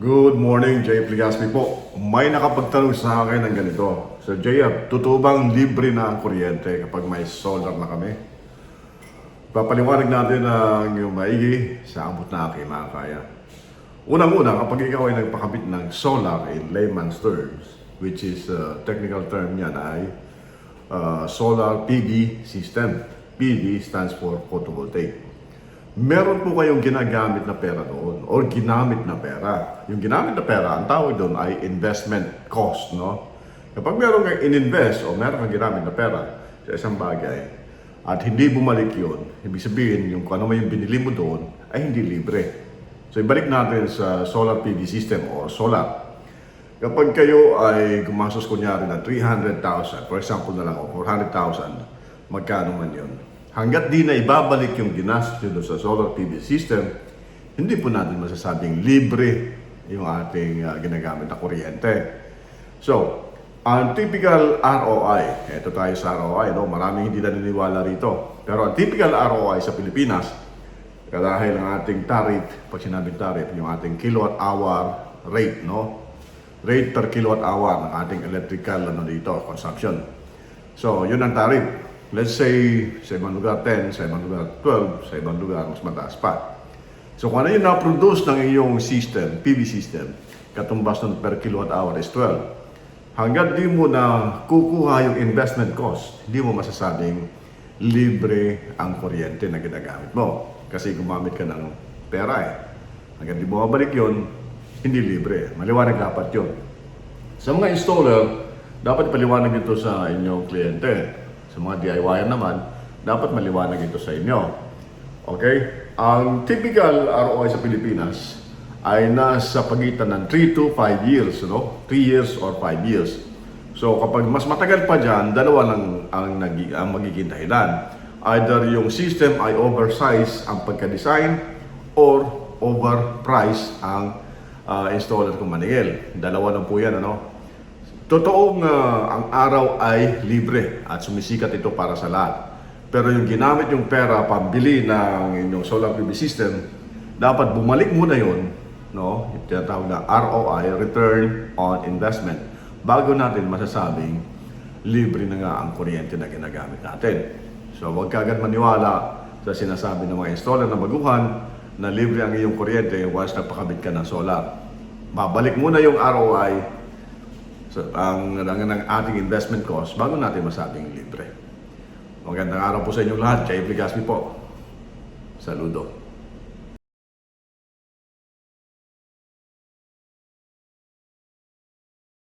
Good morning, Jay Pligaspi po. May nakapagtanong sa akin ng ganito. So Jay, totoo bang libre na ang kuryente kapag may solar na kami? Papaliwanag natin ang yung maigi sa abot na aking makakaya. Unang-una, kapag ikaw ay nagpakabit ng solar in layman's terms, which is technical term niyan ay solar PV system. PV stands for photovoltaic. Meron po kayong ginagamit na pera doon or ginamit na pera. Yung ginamit na pera, ang tawag doon ay investment cost, no? Kapag meron kang in-invest o meron kang ginamit na pera sa isang bagay at hindi bumalik yun, ibig sabihin yung kung ano may yung binili mo doon ay hindi libre. So ibalik natin sa solar PV system o solar. Kapag kayo ay gumastos kunyari na 300,000, for example na lang, o 400,000, magkano man yun? Hanggat di na ibabalik yung ginastos nyo sa solar PV system, hindi po natin masasabing libre yung ating ginagamit na kuryente. So, ang typical ROI, ito tayo sa ROI, no? Maraming hindi naniniwala rito. Pero ang typical ROI sa Pilipinas, dahil ang ating tariff, pag sinabing tariff, yung ating kilowatt hour rate, no? Rate per kilowatt hour ng ating electrical dito, consumption. So, yun ang tariff. Let's say, sa ibang lugar 10, sa ibang lugar 12, sa ibang lugar mas mataas pa. So kung ano yung na-produce ng iyong system, PV system, katumbas nun per kilowatt hour is 12. Hanggang di mo na kukuha yung investment cost, hindi mo masasabing libre ang kuryente na ginagamit mo. Kasi gumamit ka ng pera eh. Hanggang di mo mabalik yun, hindi libre. Maliwanag dapat yun. Sa mga installer, dapat paliwanag ito sa inyong kliyente. Sa mga DIY naman, dapat maliwanag ito sa inyo. Okay? Ang typical ROI sa Pilipinas ay nasa pagitan ng 3 to 5 years, no? 3 years or 5 years. So kapag mas matagal pa dyan, dalawa lang ang magiging dahilan. Either yung system ay oversize ang pagka-design or overprice ang installer kung maningil. Dalawa lang po yan, ano? Totoong ang araw ay libre at sumisikat ito para sa lahat. Pero yung ginamit yung pera pambili ng inyong solar PV system, dapat bumalik muna yun, no? Yung tinatawag na ROI, Return on Investment, bago natin masasabing libre na nga ang kuryente na ginagamit natin. So huwag ka agad maniwala sa sinasabi ng mga installer na baguhan na libre ang iyong kuryente once nagpakabit ka ng solar. Babalik muna yung ROI, so, ang ating investment cost bago natin masabing libre. Magandang araw po sa inyong lahat. Jay Pligaspi po. Saludo.